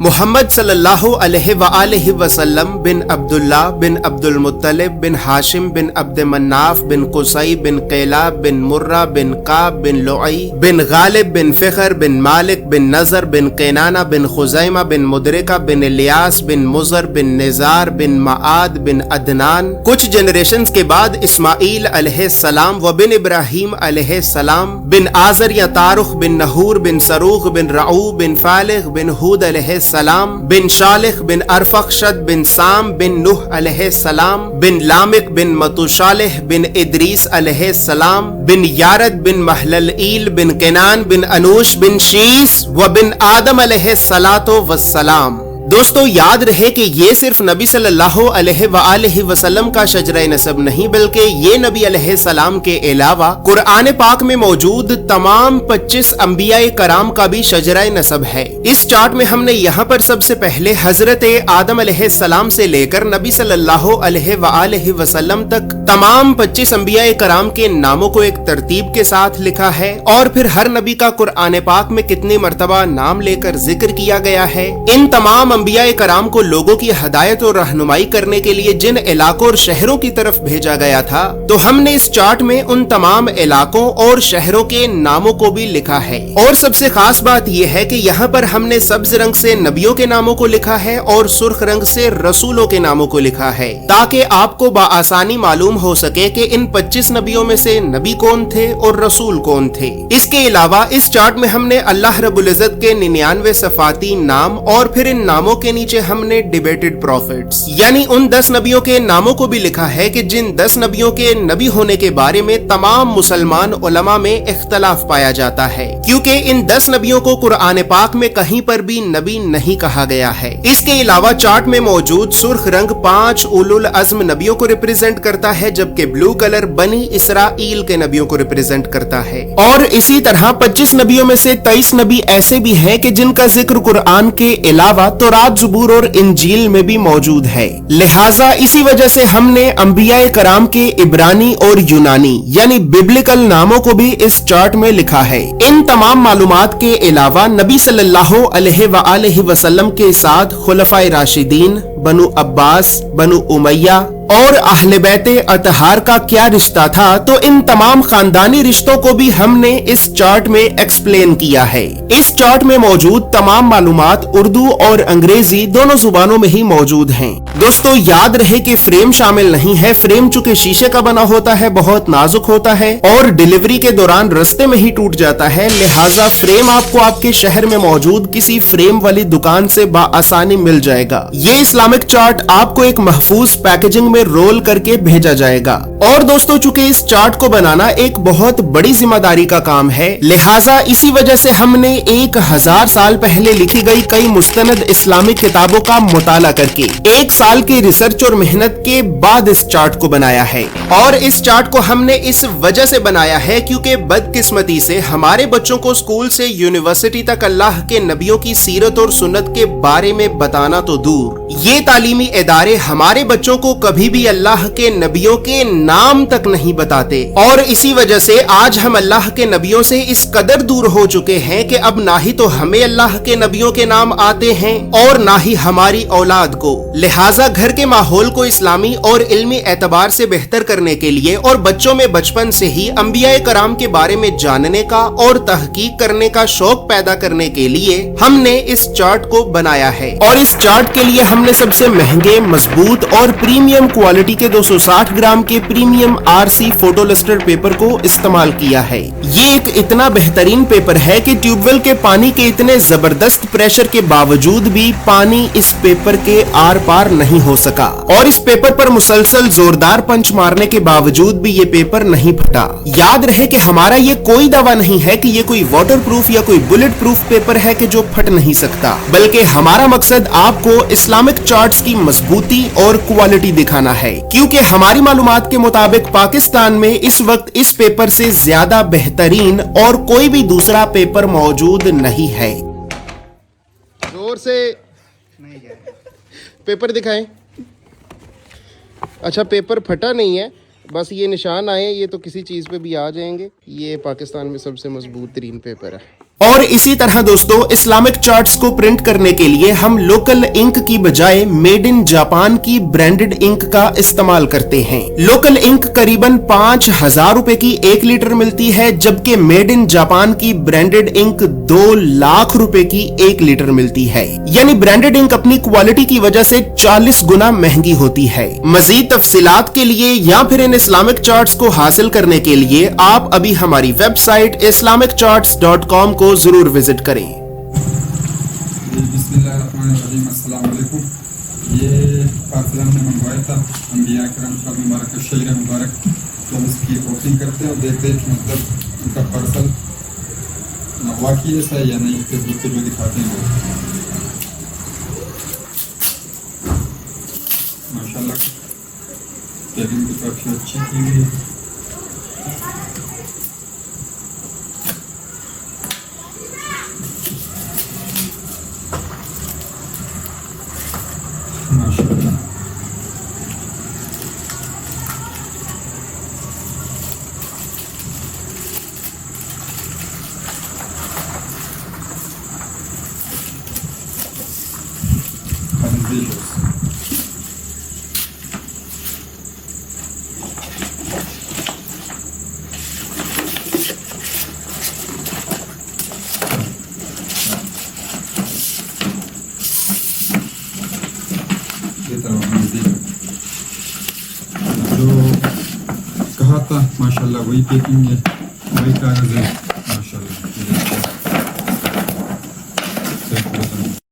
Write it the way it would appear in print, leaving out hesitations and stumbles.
محمد صلی اللہ علیہ وآلہ وسلم بن عبداللہ بن عبد المطلب بن ہاشم بن عبد مناف بن قصی بن قیلاب بن مرہ بن قاب بن لعی بن غالب بن فخر بن مالک بن نضر بن قینانہ بن خزیمہ بن مدرکہ بن الیاس بن مضر بن نزار بن معاد بن عدنان. کچھ جنریشنز کے بعد اسماعیل علیہ السلام و بن ابراہیم علیہ السلام بن آزر یا تارخ بن نحور بن سروغ بن رعو بن فالغ بن ہود علیہ السلام بن شالخ بن ارفخشد بن سام بن نوح علیہ السلام بن لامک بن متوشالح بن ادریس علیہ السلام بن یارد بن محللئیل بن کنان بن انوش بن شیس و بن آدم علیہ السلام. دوستو یاد رہے کہ یہ صرف نبی صلی اللہ علیہ وآلہ وسلم کا شجرہ نسب نہیں بلکہ یہ نبی علیہ السلام کے علاوہ قرآن پاک میں موجود تمام 25 انبیاء کرام کا بھی شجرہ نسب ہے. اس چارٹ میں ہم نے یہاں پر سب سے پہلے حضرت آدم علیہ السلام سے لے کر نبی صلی اللہ علیہ وآلہ وسلم تک تمام 25 انبیاء کرام کے ناموں کو ایک ترتیب کے ساتھ لکھا ہے اور پھر ہر نبی کا قرآن پاک میں کتنی مرتبہ نام لے کر ذکر کیا گیا ہے. ان تمام انبیاء کرام کو لوگوں کی ہدایت اور رہنمائی کرنے کے لیے جن علاقوں اور شہروں کی طرف بھیجا گیا تھا تو ہم نے اس چارٹ میں ان تمام علاقوں اور شہروں کے ناموں کو بھی لکھا ہے. اور سب سے خاص بات یہ ہے کہ یہاں پر ہم نے سبز رنگ سے نبیوں کے ناموں کو لکھا ہے اور سرخ رنگ سے رسولوں کے ناموں کو لکھا ہے تاکہ آپ کو بآسانی معلوم ہو سکے کہ ان 25 نبیوں میں سے نبی کون تھے اور رسول کون تھے. اس کے علاوہ اس چارٹ میں ہم نے اللہ رب العزت کے 99 صفاتی نام اور پھر ان ناموں کے نیچے ہم نے ڈیبیٹڈ پروفیٹس یعنی ان 10 نبیوں کے ناموں کو بھی لکھا ہے کہ جن 10 نبیوں کے نبی ہونے کے بارے میں تمام مسلمان علماء میں اختلاف پایا جاتا ہے کیونکہ ان 10 نبیوں کو قرآن پاک میں کہیں پر بھی نبی نہیں کہا گیا ہے. اس کے علاوہ چارٹ میں موجود سرخ رنگ 5 اولو العزم نبیوں کو ریپرزینٹ کرتا ہے جبکہ بلو کلر بنی اسرائیل کے نبیوں کو ریپرزینٹ کرتا ہے. اور اسی طرح 25 نبیوں میں سے 23 نبی ایسے بھی ہیں کہ جن کا ذکر قرآن کے علاوہ تورات زبور اور انجیل میں بھی موجود ہے. لہٰذا اسی وجہ سے ہم نے انبیاء کرام کے عبرانی اور یونانی یعنی ببلیکل ناموں کو بھی اس چارٹ میں لکھا ہے. ان تمام معلومات کے علاوہ نبی صلی اللہ علیہ وآلہ وسلم کے ساتھ خلفائے راشدین، بنو عباس، بنو امیہ اور اہل بیت اطہار کا کیا رشتہ تھا تو ان تمام خاندانی رشتوں کو بھی ہم نے اس چارٹ میں ایکسپلین کیا ہے. اس چارٹ میں موجود تمام معلومات اردو اور انگریزی دونوں زبانوں میں ہی موجود ہیں. دوستو یاد رہے کہ فریم شامل نہیں ہے. فریم چونکہ شیشے کا بنا ہوتا ہے، بہت نازک ہوتا ہے اور ڈیلیوری کے دوران رستے میں ہی ٹوٹ جاتا ہے، لہٰذا فریم آپ کو آپ کے شہر میں موجود کسی فریم والی دکان سے بآسانی مل جائے گا. یہ اسلامک چارٹ آپ کو ایک محفوظ پیکیجنگ میں رول کر کے بھیجا جائے گا. اور دوستو چونکہ اس چارٹ کو بنانا ایک بہت بڑی ذمہ داری کا کام ہے، لہٰذا اسی وجہ سے ہم نے 1000 سال پہلے لکھی گئی کئی مستند اسلامی کتابوں کا مطالعہ کر کے 1 سال کی ریسرچ اور محنت کے بعد اس چارٹ کو بنایا ہے. اور اس چارٹ کو ہم نے اس وجہ سے بنایا ہے کیونکہ بدقسمتی سے ہمارے بچوں کو اسکول سے یونیورسٹی تک اللہ کے نبیوں کی سیرت اور سنت کے بارے میں بتانا تو دور، یہ تعلیمی ادارے ہمارے بچوں کو کبھی بھی اللہ کے نبیوں کے نام تک نہیں بتاتے. اور اسی وجہ سے آج ہم اللہ کے نبیوں سے اس قدر دور ہو چکے ہیں کہ اب نہ ہی تو ہمیں اللہ کے نبیوں کے نام آتے ہیں اور نہ ہی ہماری اولاد کو. لہٰذا گھر کے ماحول کو اسلامی اور علمی اعتبار سے بہتر کرنے کے لیے اور بچوں میں بچپن سے ہی انبیاء کرام کے بارے میں جاننے کا اور تحقیق کرنے کا شوق پیدا کرنے کے لیے ہم نے اس چارٹ کو بنایا ہے. اور اس چارٹ کے لیے ہم نے سب سے مہنگے، مضبوط اور پریمیم کوالٹی کے 260 گرام کے premium RC photo lustre paper کو استعمال کیا ہے. یہ ایک اتنا بہترین پیپر ہے کہ ٹیوب ویل کے پانی کے اتنے زبردست پریشر کے باوجود بھی پانی اس پیپر کے آر پار نہیں ہو سکا اور اس پیپر پر مسلسل زوردار پنچ مارنے کے باوجود بھی یہ پیپر نہیں پھٹا. یاد رہے کہ ہمارا یہ کوئی دعویٰ نہیں ہے کہ یہ کوئی واٹر پروف یا کوئی بلٹ پروف پیپر ہے کہ جو پھٹ نہیں سکتا، بلکہ ہمارا مقصد آپ کو اسلامک چارٹس کی مضبوطی اور کوالٹی دکھانا ہے کیونکہ ہماری معلومات کے مطابق پاکستان میں اس وقت اس پیپر سے زیادہ بہترین اور کوئی بھی دوسرا پیپر موجود نہیں ہے. زور سے پیپر دکھائیں. اچھا پیپر پھٹا نہیں ہے، بس یہ نشان آئے، یہ تو کسی چیز پہ بھی آ جائیں گے. یہ پاکستان میں سب سے مضبوط ترین پیپر ہے. اور اسی طرح دوستو اسلامک چارٹس کو پرنٹ کرنے کے لیے ہم لوکل انک کی بجائے میڈ ان جاپان کی برانڈڈ انک کا استعمال کرتے ہیں. لوکل انک قریباً 5,000 روپے کی 1 لیٹر ملتی ہے، جبکہ میڈ ان جاپان کی برانڈڈ انک 2 لاکھ روپے کی 1 لیٹر ملتی ہے. یعنی برانڈڈ انک اپنی کوالٹی کی وجہ سے 40 گنا مہنگی ہوتی ہے. مزید تفصیلات کے لیے یا پھر ان اسلامک چارٹس کو حاصل کرنے کے لیے آپ ابھی ہماری ویب سائٹ islamiccharts.com کو ضرور وزٹ کریں. بسم اللہ الرحمن الرحیم. السلام علیکم. یہ قافلہ ہم نے منگوایا تھا انبیاء کرام کا مبارک شعر مبارک، تو ہم اس کی اوپننگ کرتے ہیں اور دیکھتے ہیں کہ مطلب ان کا پارسل واقعی ایسا ہے یا نہیں. فیس بک پہ جو دکھاتے ہیں وہ ماشاء اللہ پیکنگ بھی کافی اچھی کی ہوئی ہے. ماشاء اللہ جو کہا تھا ماشاء اللہ وہی پیکنگ ہے، وہی کاغذ ہے.